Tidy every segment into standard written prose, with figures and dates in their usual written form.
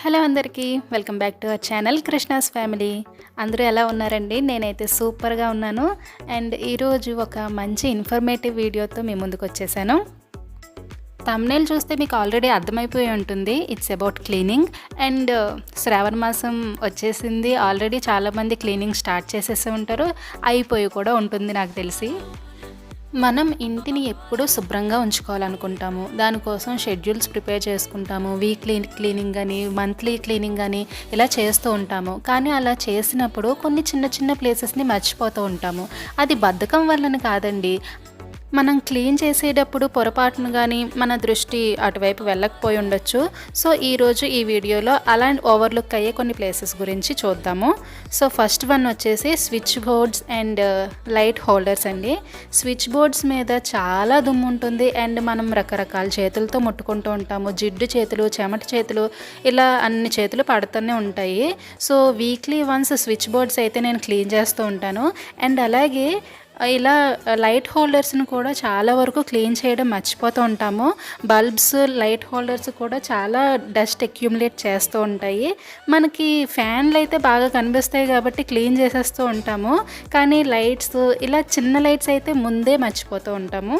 Hello అందరికీ welcome back to our channel Krishna's family. అందరూ ఎలా ఉన్నారండి? నేనైతే సూపర్గా ఉన్నాను. అండ్ ఈరోజు ఒక మంచి ఇన్ఫర్మేటివ్ వీడియోతో మీ ముందుకు వచ్చేసాను. థంబ్నెయిల్ చూస్తే మీకు ఆల్రెడీ అర్థమైపోయి ఉంటుంది. It's about cleaning. అండ్ శ్రావణ మాసం వచ్చేసింది. ఆల్రెడీ చాలామంది క్లీనింగ్ స్టార్ట్ చేసేసి ఉంటారు, అయిపోయి కూడా ఉంటుంది నాకు తెలిసి. మనం ఇంటిని ఎప్పుడూ శుభ్రంగా ఉంచుకోవాలనుకుంటాము. దానికోసం షెడ్యూల్స్ ప్రిపేర్ చేసుకుంటాము. వీక్లీ క్లీనింగ్ అని, మంత్లీ క్లీనింగ్ అని ఇలా చేస్తూ ఉంటాము. కానీ అలా చేసినప్పుడు కొన్ని చిన్న చిన్న ప్లేసెస్ని మర్చిపోతూ ఉంటాము. అది బద్ధకం వల్లనే కాదండి, మనం క్లీన్ చేసేటప్పుడు పొరపాటును కానీ మన దృష్టి అటువైపు వెళ్ళకపోయి ఉండొచ్చు. సో ఈరోజు ఈ వీడియోలో అలా ఓవర్లుక్ అయ్యే కొన్ని ప్లేసెస్ గురించి చూద్దాము. సో ఫస్ట్ వన్ వచ్చేసి switch boards and light holders అండి. స్విచ్ బోర్డ్స్ మీద చాలా దుమ్ము ఉంటుంది అండ్ మనం రకరకాల చేతులతో ముట్టుకుంటూ ఉంటాము. జిడ్డు చేతులు, చెమట చేతులు, ఇలా అన్ని చేతులు పడుతూనే ఉంటాయి. So weekly once switch boards అయితే నేను క్లీన్ చేస్తూ ఉంటాను. అండ్ అలాగే ఇలా లైట్ హోల్డర్స్ని కూడా చాలా వరకు క్లీన్ చేయడం మర్చిపోతూ ఉంటాము. బల్బ్స్, లైట్ హోల్డర్స్ కూడా చాలా డస్ట్ అక్యూములేట్ చేస్తూ ఉంటాయి. మనకి ఫ్యాన్లు అయితే బాగా కనిపిస్తాయి కాబట్టి క్లీన్ చేసేస్తూ ఉంటాము. కానీ లైట్స్, ఇలా చిన్న లైట్స్ అయితే ముందే మర్చిపోతూ ఉంటాము.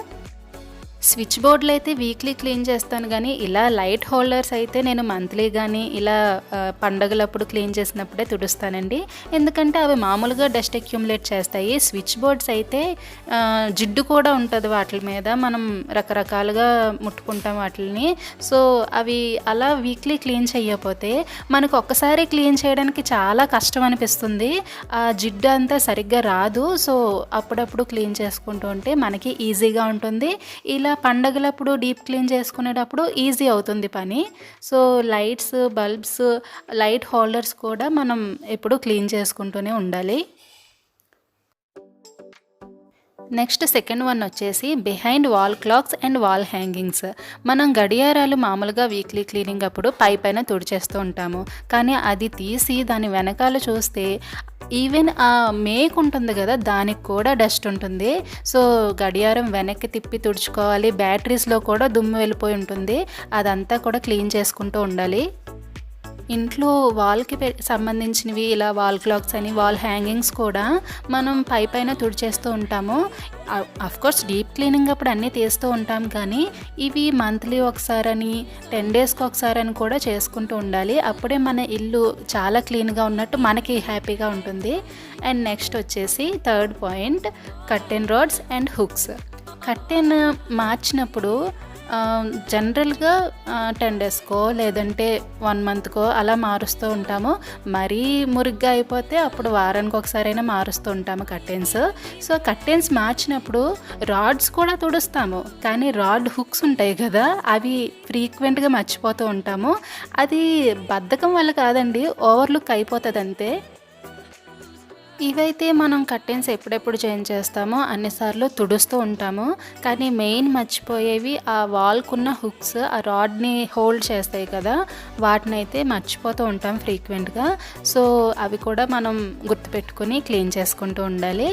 స్విచ్ బోర్డులు అయితే వీక్లీ క్లీన్ చేస్తాను, కానీ ఇలా లైట్ హోల్డర్స్ అయితే నేను మంత్లీ కానీ ఇలా పండగలప్పుడు క్లీన్ చేసినప్పుడే తుడుస్తానండి. ఎందుకంటే అవి మామూలుగా డస్ట్ అక్యూములేట్ చేస్తాయి. స్విచ్ బోర్డ్స్ అయితే జిడ్డు కూడా ఉంటుంది వాటి మీద, మనం రకరకాలుగా ముట్టుకుంటాం వాటిని. సో అవి అలా వీక్లీ క్లీన్ చేయకపోతే మనకు ఒక్కసారి క్లీన్ చేయడానికి చాలా కష్టం అనిపిస్తుంది. ఆ జిడ్డు అంతా సరిగ్గా రాదు. సో అప్పుడప్పుడు క్లీన్ చేసుకుంటూ ఉంటే మనకి ఈజీగా ఉంటుంది. ఇలా పండగలప్పుడు డీప్ క్లీన్ చేసుకునేటప్పుడు ఈజీ అవుతుంది పని. So lights, bulbs, light holders కూడా మనం ఎప్పుడు క్లీన్ చేసుకుంటూనే ఉండాలి. నెక్స్ట్ సెకండ్ వన్ వచ్చేసి behind wall clocks and wall hangings. మనం గడియారాలు మామూలుగా వీక్లీ క్లీనింగ్ అప్పుడు పైన తుడిచేస్తూ ఉంటాము. కానీ అది తీసి దాని వెనకాల చూస్తే ఈవెన్ ఆ మేక్ ఉంటుంది కదా, దానికి కూడా డస్ట్ ఉంటుంది. సో గడియారం వెనక్కి తిప్పి తుడుచుకోవాలి. బ్యాటరీస్లో కూడా దుమ్ము వెళ్ళిపోయి ఉంటుంది. అదంతా కూడా క్లీన్ చేసుకుంటూ ఉండాలి. ఇంట్లో వాల్కి సంబంధించినవి ఇలా వాల్ క్లాక్స్ అని, వాల్ హ్యాంగింగ్స్ కూడా మనం పైన తుడిచేస్తూ ఉంటాము. అఫ్కోర్స్ డీప్ క్లీనింగ్ అప్పుడు అన్నీ తీస్తూ ఉంటాం, కానీ ఇవి మంత్లీ ఒకసారని, 10 డేస్కి ఒకసారని కూడా చేసుకుంటూ ఉండాలి. అప్పుడే మన ఇల్లు చాలా క్లీన్గా ఉన్నట్టు మనకి హ్యాపీగా ఉంటుంది. అండ్ నెక్స్ట్ వచ్చేసి third point, curtain rods and hooks. Curtain మార్చినప్పుడు జనరల్గా 10 డేస్కో లేదంటే 1 మంత్కో అలా మారుస్తూ ఉంటాము. మరీ మురిగ్గా అయిపోతే అప్పుడు వారానికి ఒకసారైనా మారుస్తూ ఉంటాము కర్టెన్స్. సో కర్టెన్స్ మార్చినప్పుడు రాడ్స్ కూడా తుడుస్తాము, కానీ రాడ్ హుక్స్ ఉంటాయి కదా, అవి ఫ్రీక్వెంట్గా మర్చిపోతూ ఉంటాము. అది బద్ధకం వల్ల కాదండి, ఓవర్లుక్ అయిపోతుంది అంతే. ఇవైతే మనం కర్టెన్స్ ఎప్పుడెప్పుడు చేంజ్ చేస్తామో అన్నిసార్లు తుడుస్తూ ఉంటాము. కానీ మెయిన్ మర్చిపోయేవి ఆ వాల్కున్న హుక్స్, ఆ రాడ్ని హోల్డ్ చేస్తాయి కదా, వాటిని అయితే మర్చిపోతూ ఉంటాం ఫ్రీక్వెంట్గా. సో అవి కూడా మనం గుర్తుపెట్టుకుని క్లీన్ చేసుకుంటూ ఉండాలి.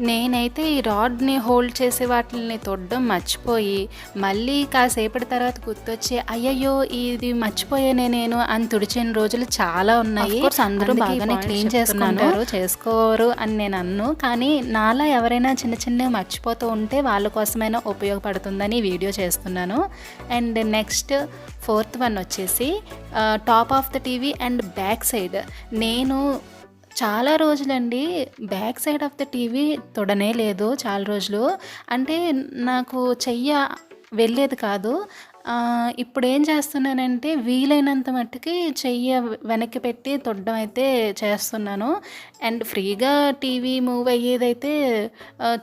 నేనైతే ఈ రాడ్ని హోల్డ్ చేసే వాటిని తొడడం మర్చిపోయి మళ్ళీ కాసేపటి తర్వాత గుర్తొచ్చి అయ్యయ్యో ఇది మర్చిపోయానే నేను అని తుడిచిన రోజులు చాలా ఉన్నాయి. అందరూ బాగానే క్లీన్ చేసుకుంటారు, చేసుకోరు అని నేను అన్ను. కానీ నాలా ఎవరైనా చిన్న చిన్నవి మర్చిపోతూ ఉంటే వాళ్ళ కోసమైనా ఉపయోగపడుతుందని వీడియో చేస్తున్నాను. అండ్ నెక్స్ట్ ఫోర్త్ వన్ వచ్చేసి top of the TV and back side. నేను చాలా రోజులండి back side of the TV తొడనే లేదు, చాలా రోజులు. అంటే నాకు చెయ్య వెళ్ళేది కాదు. ఇప్పుడు ఏం చేస్తున్నానంటే వీలైనంత మట్టుకి చెయ్య వెనక్కి పెట్టి తొడడం అయితే చేస్తున్నాను. అండ్ ఫ్రీగా టీవీ మూవ్ అయ్యేదైతే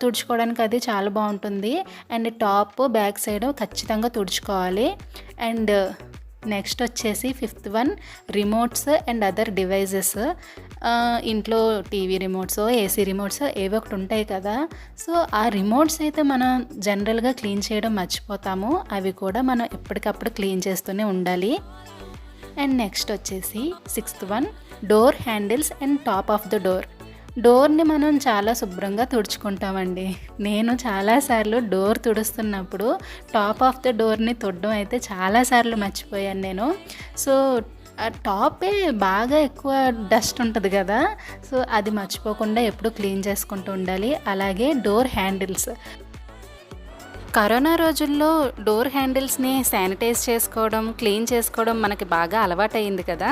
తుడుచుకోవడానికి అది చాలా బాగుంటుంది. అండ్ టాప్, బ్యాక్ సైడ్ ఖచ్చితంగా తుడుచుకోవాలి. అండ్ నెక్స్ట్ వచ్చేసి fifth one, remotes and other devices. ఇంట్లో టీవీ రిమోట్స్, ఏసీ రిమోట్స్ ఏవో ఒకటి ఉంటాయి కదా. సో ఆ రిమోట్స్ అయితే మనం జనరల్గా క్లీన్ చేయడం మర్చిపోతాము. అవి కూడా మనం ఎప్పటికప్పుడు క్లీన్ చేస్తూనే ఉండాలి. అండ్ నెక్స్ట్ వచ్చేసి sixth one, door handles and top of the door. డోర్‌ని మనం చాలా శుభ్రంగా తుడుచుకుంటామండి. నేను చాలా సార్లు డోర్ తుడుస్తున్నప్పుడు టాప్ ఆఫ్ ద డోర్‌ని తుడవడం అయితే చాలా సార్లు మర్చిపోయాను నేను. సో, ఆ టాపే బాగా ఎక్కువ డస్ట్ ఉంటది గదా! సో, అది మర్చిపోకుండా ఎప్పుడూ క్లీన్ చేసుకుంటూ ఉండాలి. అలాగే డోర్ హ్యాండిల్స్. కరోనా రోజుల్లో డోర్ హ్యాండిల్స్‌ని శానిటైజ్ చేసుకోవడం, క్లీన్ చేసుకోవడం మనకి బాగా అలవాటయింది కదా!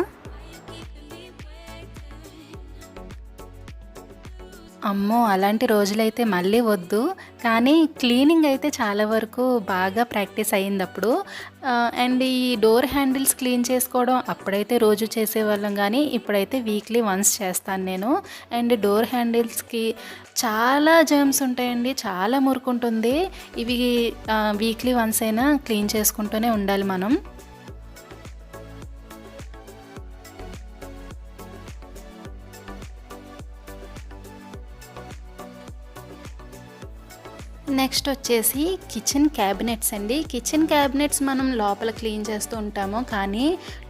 అమ్మో! అలాంటి రోజులైతే మళ్ళీ వద్దు. కానీ క్లీనింగ్ అయితే చాలా వరకు బాగా ప్రాక్టీస్ అయిందప్పుడు. అండ్ ఈ డోర్ హ్యాండిల్స్ క్లీన్ చేసుకోవడం అప్పుడైతే రోజు చేసేవాళ్ళం గానీ, ఇప్పుడైతే వీక్లీ వన్స్ చేస్తాను నేను. అండ్ డోర్ హ్యాండిల్స్‌కి చాలా జర్మ్స్ ఉంటాయండి. చాలా మురుకుంటుంది. ఇవి వీక్లీ వన్స్ అయినా క్లీన్ చేసుకుంటూనే ఉండాలి మనం. నెక్స్ట్ వచ్చేసి కిచెన్ క్యాబినెట్స్ అండి. కిచెన్ క్యాబినెట్స్ మనం లోపల క్లీన్ చేస్తూ ఉంటాము. కానీ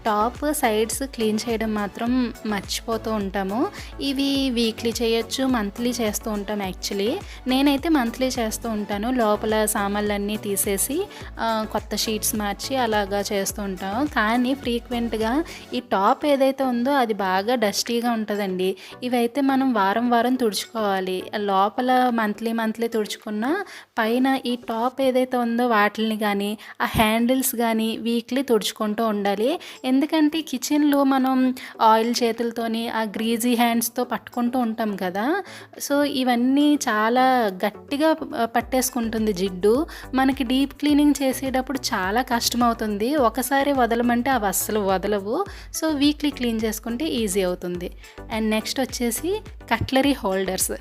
టాప్, సైడ్స్ క్లీన్ చేయడం మాత్రం మర్చిపోతూ ఉంటాము. ఇవి వీక్లీ చేయొచ్చు, మంత్లీ చేస్తూ ఉంటాం యాక్చువల్లీ. నేనైతే మంత్లీ చేస్తూ ఉంటాను. లోపల సామాన్లన్నీ తీసేసి కొత్త షీట్స్ మార్చి అలాగా చేస్తూ ఉంటాము. కానీ ఫ్రీక్వెంట్‌గా ఈ టాప్ ఏదైతే ఉందో అది బాగా డస్టీగా ఉంటదండి. ఇవైతే మనం వారం వారం తుడుచుకోవాలి. లోపల మంత్లీ తుడుచుకున్నా పైన ఈ టాప్ ఏదైతే ఉందో వాటిల్ని గానీ, ఆ హ్యాండిల్స్ గానీ వీక్లీ తుడుచుకుంటూ ఉండాలి. ఎందుకంటే కిచెన్‌లో మనం ఆయిల్ చేతులతోని ఆ గ్రీజీ హ్యాండ్స్‌తో పట్టుకుంటూ ఉంటాం కదా! సో, ఇవన్నీ చాలా గట్టిగా పట్టేసుకుంటుంది జిడ్డు. మనకి డీప్ క్లీనింగ్ చేసేటప్పుడు చాలా కష్టమవుతుంది. ఒకసారి వదలమంటే అవి అస్సలు వదలవు. సో, వీక్లీ క్లీన్ చేసుకుంటే ఈజీ అవుతుంది. అండ్ నెక్స్ట్ వచ్చేసి కట్లరీ హోల్డర్స్.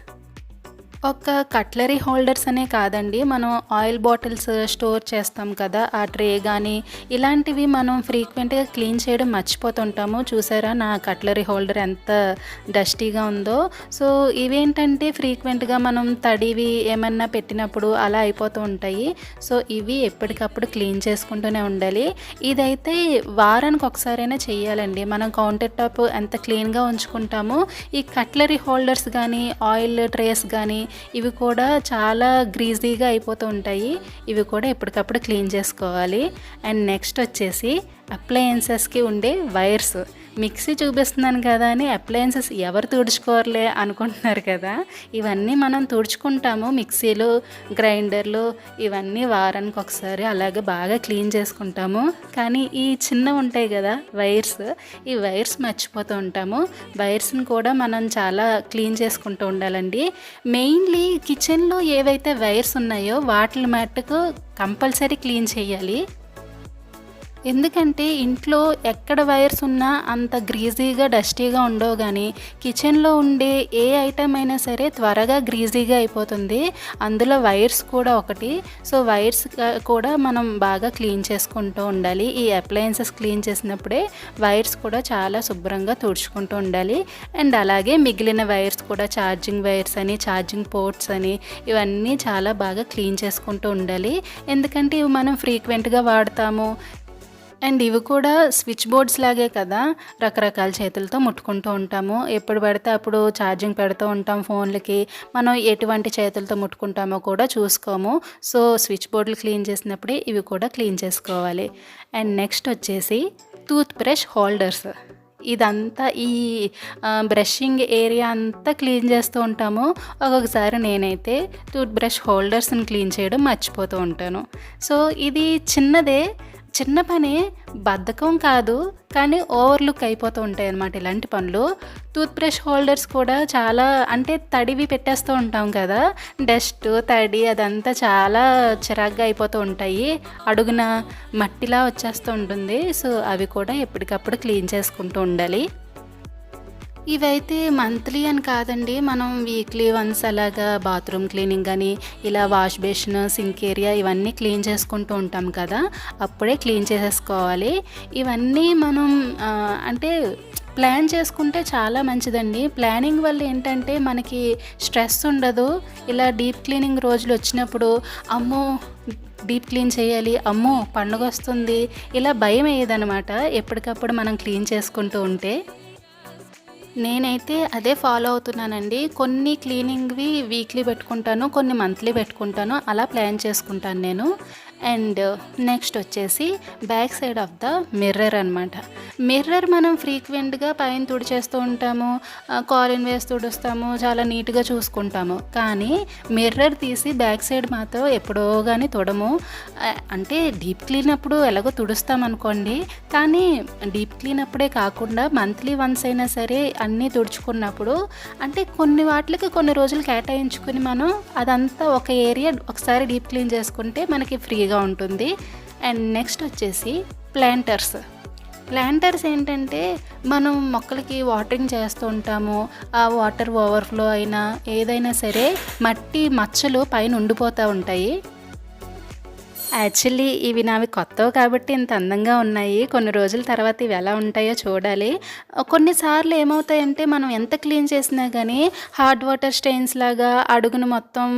ఒక కట్లరీ హోల్డర్స్ అనే కాదండి, మనం ఆయిల్ బాటిల్స్ స్టోర్ చేస్తాం కదా, ఆ ట్రే కానీ ఇలాంటివి మనం ఫ్రీక్వెంట్గా క్లీన్ చేయడం మర్చిపోతుంటాము. చూసారా నా కట్లరీ హోల్డర్ ఎంత డస్టీగా ఉందో. సో ఇవేంటంటే ఫ్రీక్వెంట్గా మనం తడివి ఏమన్నా పెట్టినప్పుడు అలా అయిపోతూ ఉంటాయి. సో ఇవి ఎప్పటికప్పుడు క్లీన్ చేసుకుంటూనే ఉండాలి. ఇదైతే వారానికి ఒకసారైనా చెయ్యాలండి. మనం కౌంటర్ టాప్ ఎంత క్లీన్గా ఉంచుకుంటామో ఈ కట్లరీ హోల్డర్స్ కానీ ఆయిల్ ట్రేస్ కానీ ఇవి కూడా చాలా గ్రీజీగా అయిపోతూ ఉంటాయి. ఇవి కూడా ఎప్పటికప్పుడు క్లీన్ చేసుకోవాలి. అండ్ నెక్స్ట్ వచ్చేసి అప్లయన్సెస్కి ఉండే వైర్స్. మిక్సీ చూపిస్తున్నాను కదా అని అప్లయన్సెస్ ఎవరు తుడుచుకోరలే అనుకుంటున్నారు కదా. ఇవన్నీ మనం తుడుచుకుంటాము. మిక్సీలు, గ్రైండర్లు ఇవన్నీ వారానికి ఒకసారి అలాగే బాగా క్లీన్ చేసుకుంటాము. కానీ ఈ చిన్నవి ఉంటాయి కదా వైర్స్, ఈ వైర్స్ మర్చిపోతూ ఉంటాము. వైర్స్ని కూడా మనం చాలా క్లీన్ చేసుకుంటూ ఉండాలండి. మెయిన్లీ కిచెన్లో ఏవైతే వైర్స్ ఉన్నాయో వాటిని మట్టుకు కంపల్సరీ క్లీన్ చేయాలి. ఎందుకంటే ఇంట్లో ఎక్కడ వైర్స్ ఉన్నా అంత గ్రీజీగా డస్టీగా ఉండవు. కానీ కిచెన్లో ఉండే ఏ ఐటమ్ అయినా సరే త్వరగా గ్రీజీగా అయిపోతుంది. అందులో వైర్స్ కూడా ఒకటి. సో వైర్స్ కూడా మనం బాగా క్లీన్ చేసుకుంటూ ఉండాలి. ఈ అప్లయన్సెస్ క్లీన్ చేసినప్పుడే వైర్స్ కూడా చాలా శుభ్రంగా తుడుచుకుంటూ ఉండాలి. అండ్ అలాగే మిగిలిన వైర్స్ కూడా ఛార్జింగ్ వైర్స్ అని, ఛార్జింగ్ పోర్ట్స్ అని ఇవన్నీ చాలా బాగా క్లీన్ చేసుకుంటూ ఉండాలి. ఎందుకంటే ఇవి మనం ఫ్రీక్వెంట్గా వాడతాము. అండ్ ఇవి కూడా స్విచ్ బోర్డ్స్ లాగే కదా, రకరకాల చేతులతో ముట్టుకుంటూ ఉంటాము. ఎప్పుడు పడితే అప్పుడు ఛార్జింగ్ పెడుతూ ఉంటాం ఫోన్లకి. మనం ఎటువంటి చేతులతో ముట్టుకుంటామో కూడా చూసుకోము. సో స్విచ్ బోర్డులు క్లీన్ చేసినప్పుడే ఇవి కూడా క్లీన్ చేసుకోవాలి. అండ్ నెక్స్ట్ వచ్చేసి టూత్ బ్రష్ హోల్డర్స్. ఇదంతా ఈ బ్రషింగ్ ఏరియా అంతా క్లీన్ చేస్తూ ఉంటాము. ఒక్కొక్కసారి నేనైతే టూత్ బ్రష్ హోల్డర్స్ని క్లీన్ చేయడం మర్చిపోతూ ఉంటాను. సో ఇది చిన్న పని, బద్ధకం కాదు కానీ ఓవర్లుక్ అయిపోతూ ఉంటాయి అన్నమాట ఇలాంటి పనులు. టూత్ బ్రష్ హోల్డర్స్ కూడా చాలా అంటే తడివి పెట్టేస్తూ ఉంటాం కదా, డస్ట్ తడి అదంతా చాలా చిరాగ్గా అయిపోతూ ఉంటాయి. అడుగున మట్టిలా వచ్చేస్తూ ఉంటుంది. సో అవి కూడా ఎప్పటికప్పుడు క్లీన్ చేసుకుంటూ ఉండాలి. ఇవైతే మంత్లీ అని కాదండి, మనం వీక్లీ వన్స్ అలాగా బాత్రూమ్ క్లీనింగ్ కానీ ఇలా వాష్ బేసిన్, సింక్ ఏరియా ఇవన్నీ క్లీన్ చేసుకుంటూ ఉంటాం కదా, అప్పుడే క్లీన్ చేసేసుకోవాలి. ఇవన్నీ మనం అంటే ప్లాన్ చేసుకుంటే చాలా మంచిదండి. ప్లానింగ్ వల్ల ఏంటంటే మనకి స్ట్రెస్ ఉండదు. ఇలా డీప్ క్లీనింగ్ రోజులు వచ్చినప్పుడు అమ్మో డీప్ క్లీన్ చేయాలి, అమ్మో పండుగ వస్తుంది, ఇలా భయం అయ్యేదన్నమాట ఎప్పటికప్పుడు మనం క్లీన్ చేసుకుంటూ ఉంటే. నేనైతే అదే ఫాలో అవుతున్నానండి. కొన్ని క్లీనింగ్‌వి వీక్లీ పెట్టుకుంటాను. కొన్ని మంత్లీ పెట్టుకుంటాను. అలా ప్లాన్ చేసుకుంటాను నేను. అండ్ నెక్స్ట్ వచ్చేసి back side of the mirror అనమాట. మిర్రర్ మనం ఫ్రీక్వెంట్‌గా పైన తుడిచేస్తూ ఉంటాము. కాలిన్ వేసి తుడుస్తాము. చాలా నీట్‌గా చూసుకుంటాము. కానీ మిర్రర్ తీసి బ్యాక్ సైడ్ మాత్రం ఎప్పుడో గాని తుడము. అంటే డీప్ క్లీన్ అప్పుడు ఎలాగో తుడుస్తామనుకోండి. కానీ డీప్ క్లీన్ అప్పుడే కాకుండా మంత్లీ వన్స్ అయినా సరే అన్నీ తుడుచుకున్నప్పుడు అంటే కొన్ని వాటిలకి కొన్ని రోజులు కేటాయించుకుని మనం అదంతా ఒక ఏరియా ఒకసారి డీప్ క్లీన్ చేసుకుంటే మనకి ఫ్రీగా ఉంటుంది. అండ్ నెక్స్ట్ వచ్చేసి ప్లాంటర్స్ ఏంటంటే మనం మొక్కలకి వాటరింగ్ చేస్తూ ఉంటాము. ఆ వాటర్ ఓవర్ఫ్లో అయినా ఏదైనా సరే మట్టి మచ్చలు పైన ఉండిపోతూ ఉంటాయి. యాక్చువల్లీ ఇవి నావి కొత్తవి కాబట్టి ఇంత అందంగా ఉన్నాయి. కొన్ని రోజుల తర్వాత ఇవి ఎలా ఉంటాయో చూడాలి. కొన్నిసార్లు ఏమవుతాయంటే మనం ఎంత క్లీన్ చేసినా కానీ హార్డ్ వాటర్ స్టెయిన్స్ లాగా అడుగున మొత్తం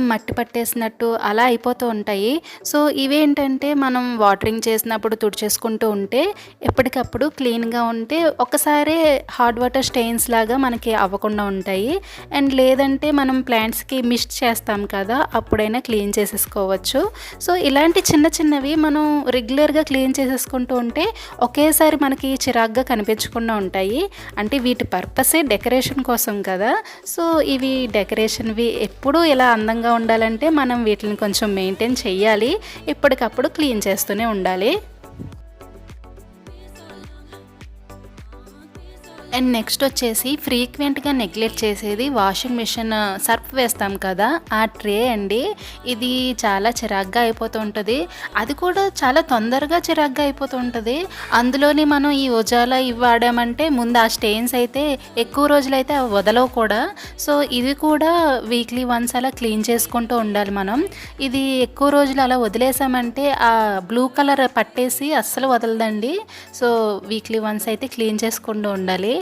మట్టి పట్టేసినట్టు అలా అయిపోతూ ఉంటాయి. సో ఇవేంటంటే మనం వాటరింగ్ చేసినప్పుడు తుడిచేసుకుంటూ ఉంటే ఎప్పటికప్పుడు క్లీన్గా ఉంటే ఒకసారి హార్డ్ వాటర్ స్టెయిన్స్ లాగా మనకి అవ్వకుండా ఉంటాయి. అండ్ లేదంటే మనం ప్లాంట్స్కి మిస్ట్ చేస్తాం కదా, అప్పుడైనా క్లీన్ చేసేసుకోవచ్చు. సో ఇలాంటి చిన్న చిన్నవి మనం రెగ్యులర్గా క్లీన్ చేసేసుకుంటూ ఉంటే ఒకేసారి మనకి చిరాగ్గా కనిపించకుండా ఉంటాయి. అంటే వీటి పర్పసే డెకరేషన్ కోసం కదా. సో ఇవి డెకరేషన్వి ఎప్పుడూ ఇలా అందంగా ఉండాలంటే మనం వీటిని కొంచెం మెయింటైన్ చేయాలి. ఎప్పటికప్పుడు క్లీన్ చేస్తూనే ఉండాలి. అండ్ నెక్స్ట్ వచ్చేసి ఫ్రీక్వెంట్గా నెగ్లెక్ట్ చేసేది వాషింగ్ మిషన్ సర్ఫ్ వేస్తాం కదా, ఆ ట్రే అండి. ఇది చాలా చిరాగ్గా అయిపోతూ ఉంటుంది. అది కూడా చాలా తొందరగా చిరాగ్గా అయిపోతూ ఉంటుంది. అందులోని మనం ఈ ఉజాలా ఇవి వాడామంటే ముందు ఆ స్టెయిన్స్ అయితే ఎక్కువ రోజులైతే అవి వదలవు కూడా. సో ఇది కూడా వీక్లీ వన్స్ అలా క్లీన్ చేసుకుంటూ ఉండాలి మనం. ఇది ఎక్కువ రోజులు అలా వదిలేసామంటే ఆ బ్లూ కలర్ పట్టేసి అస్సలు వదలదండి. సో వీక్లీ వన్స్ అయితే క్లీన్ చేసుకుంటూ ఉండాలి.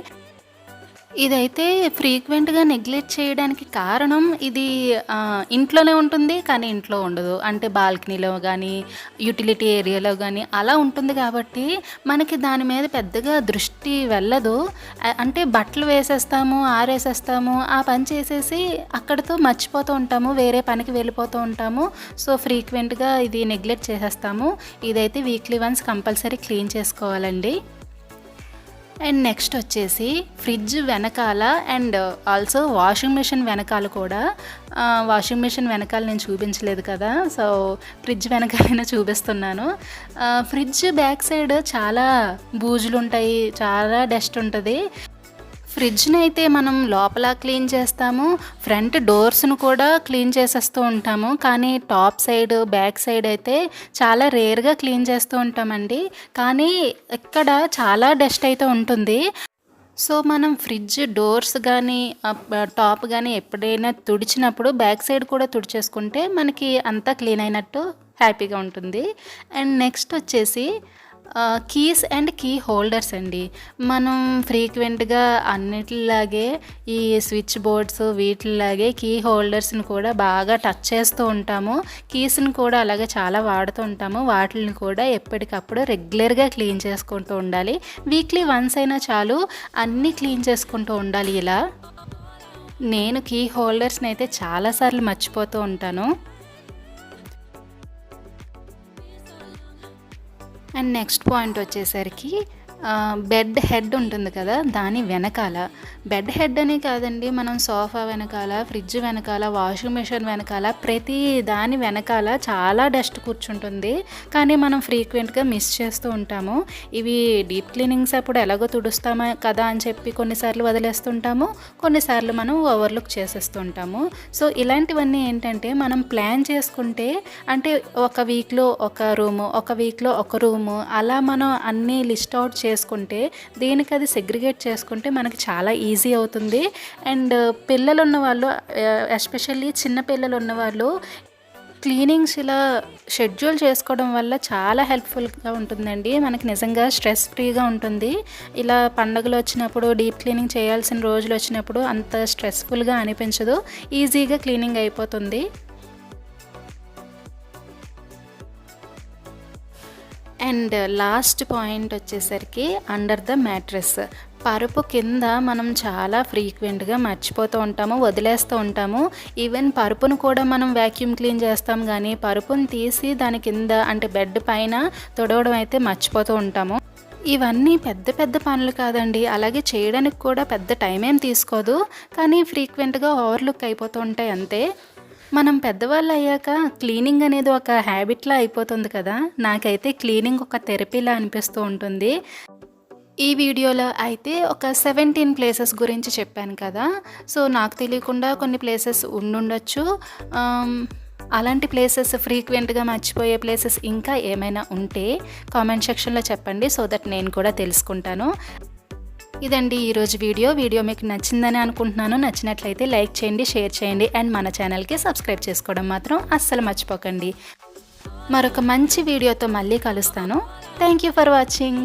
ఇదైతే ఫ్రీక్వెంట్‌గా నెగ్లెక్ట్ చేయడానికి కారణం ఇది ఇంట్లోనే ఉంటుంది. కానీ ఇంట్లో ఉండదు. అంటే బాల్కనీలో గానీ, యుటిలిటీ ఏరియాలో గానీ అలా ఉంటుంది కాబట్టి మనకి దాని మీద పెద్దగా దృష్టి వెళ్ళదు. అంటే బట్టలు వేసేస్తాము, ఆరేసేస్తాము. ఆ పని చేసేసి అక్కడితో మర్చిపోతూ ఉంటాము. వేరే పనికి వెళ్ళిపోతూ ఉంటాము. సో ఫ్రీక్వెంట్‌గా ఇది నెగ్లెక్ట్ చేసేస్తాము. ఇదైతే వీక్లీ వన్స్ కంపల్సరీ క్లీన్ చేసుకోవాలండి. అండ్ నెక్స్ట్ వచ్చేసి ఫ్రిడ్జ్ వెనకాల అండ్ ఆల్సో వాషింగ్ మిషన్ వెనకాల కూడా. వాషింగ్ మిషన్ వెనకాల నేను చూపించలేదు కదా, సో ఫ్రిడ్జ్ వెనకాలైనా చూపిస్తున్నాను. ఫ్రిడ్జ్ బ్యాక్ సైడ్ చాలా బూజులు ఉంటాయి, చాలా డస్ట్ ఉంటుంది. ఫ్రిడ్జ్ని అయితే మనం లోపల క్లీన్ చేస్తాము, ఫ్రంట్ డోర్స్ను కూడా క్లీన్ చేసేస్తూ ఉంటాము. కానీ టాప్ సైడ్ బ్యాక్ సైడ్ అయితే చాలా రేర్గా క్లీన్ చేస్తూ ఉంటామండి. కానీ ఇక్కడ చాలా డస్ట్ అయితే ఉంటుంది. సో మనం ఫ్రిడ్జ్ డోర్స్ కానీ టాప్ కానీ ఎప్పుడైనా తుడిచినప్పుడు బ్యాక్ సైడ్ కూడా తుడిచేసుకుంటే మనకి అంతా క్లీన్ అయినట్టు హ్యాపీగా ఉంటుంది. అండ్ నెక్స్ట్ వచ్చేసి కీస్ అండ్ కీ హోల్డర్స్ అండి. మనం ఫ్రీక్వెంట్గా అన్నిటిలాగే ఈ స్విచ్ బోర్డ్స్ వీటిలాగే కీ హోల్డర్స్ని కూడా బాగా టచ్ చేస్తూ ఉంటాము. కీస్ని కూడా అలాగే చాలా వాడుతూ ఉంటాము. వాటిని కూడా ఎప్పటికప్పుడు రెగ్యులర్గా క్లీన్ చేసుకుంటూ ఉండాలి. వీక్లీ వన్స్ అయినా చాలు, అన్నీ క్లీన్ చేసుకుంటూ ఉండాలి. ఇలా నేను కీ హోల్డర్స్ని అయితే చాలాసార్లు మర్చిపోతూ ఉంటాను. అండ్ నెక్స్ట్ పాయింట్ వచ్చేసరికి బెడ్ హెడ్ ఉంటుంది కదా, దాని వెనకాల. బెడ్ హెడ్ అని కాదండి, మనం సోఫా వెనకాల, ఫ్రిడ్జ్ వెనకాల, వాషింగ్ మిషన్ వెనకాల, ప్రతి దాని వెనకాల చాలా డస్ట్ కూర్చుంటుంది. కానీ మనం ఫ్రీక్వెంట్గా మిస్ చేస్తూ ఉంటాము. ఇవి డీప్ క్లీనింగ్స్ అప్పుడు ఎలాగో తుడుస్తామా కదా అని చెప్పి కొన్నిసార్లు వదిలేస్తుంటాము, కొన్నిసార్లు మనం ఓవర్లుక్ చేసేస్తూ ఉంటాము. సో ఇలాంటివన్నీ ఏంటంటే మనం ప్లాన్ చేసుకుంటే, అంటే ఒక వీక్లో ఒక రూము, ఒక వీక్లో ఒక రూము, అలా మనం అన్నీ లిస్ట్ అవుట్ చేసుకుంటే దీనికి అది సెగ్రిగేట్ చేసుకుంటే మనకి చాలా ఈజీ అవుతుంది. అండ్ పిల్లలు ఉన్నవాళ్ళు, ఎస్పెషల్లీ చిన్న పిల్లలు ఉన్నవాళ్ళు క్లీనింగ్స్ ఇలా షెడ్యూల్ చేసుకోవడం వల్ల చాలా హెల్ప్ఫుల్గా ఉంటుందండి. మనకి నిజంగా స్ట్రెస్ ఫ్రీగా ఉంటుంది. ఇలా పండుగలు వచ్చినప్పుడు, డీప్ క్లీనింగ్ చేయాల్సిన రోజులు వచ్చినప్పుడు అంత స్ట్రెస్ఫుల్గా అనిపించదు, ఈజీగా క్లీనింగ్ అయిపోతుంది. అండ్ లాస్ట్ పాయింట్ వచ్చేసరికి అండర్ ద మ్యాట్రెస్. పరుపు కింద మనం చాలా ఫ్రీక్వెంట్గా మర్చిపోతూ ఉంటాము, వదిలేస్తూ ఉంటాము. ఈవెన్ పరుపును కూడా మనం వ్యాక్యూమ్ క్లీన్ చేస్తాం, కానీ పరుపును తీసి దాని కింద అంటే బెడ్ పైన తుడవడం అయితే మర్చిపోతూ ఉంటాము. ఇవన్నీ పెద్ద పెద్ద పనులు కాదండి, అలాగే చేయడానికి కూడా పెద్ద టైం ఏం తీసుకోదు, కానీ ఫ్రీక్వెంట్గా ఓవర్లుక్ అయిపోతూ ఉంటాయి అంతే. మనం పెద్దవాళ్ళు అయ్యాక క్లీనింగ్ అనేది ఒక హ్యాబిట్లా అయిపోతుంది కదా. నాకైతే క్లీనింగ్ ఒక థెరపీలా అనిపిస్తూ ఉంటుంది. ఈ వీడియోలో అయితే ఒక 17 ప్లేసెస్ గురించి చెప్పాను కదా. సో నాకు తెలియకుండా కొన్ని ప్లేసెస్ ఉండుండొచ్చు. అలాంటి ప్లేసెస్ ఫ్రీక్వెంట్గా మర్చిపోయే ప్లేసెస్ ఇంకా ఏమైనా ఉంటే కామెంట్ సెక్షన్లో చెప్పండి, సో దట్ నేను కూడా తెలుసుకుంటాను. ఇదండి ఈరోజు వీడియో మీకు నచ్చిందని అనుకుంటున్నాను. నచ్చినట్లయితే లైక్ చేయండి, షేర్ చేయండి అండ్ మన ఛానల్కి సబ్స్క్రైబ్ చేసుకోవడం మాత్రం అస్సలు మర్చిపోకండి. మరొక మంచి వీడియోతో మళ్ళీ కలుస్తాను. Thank you for watching.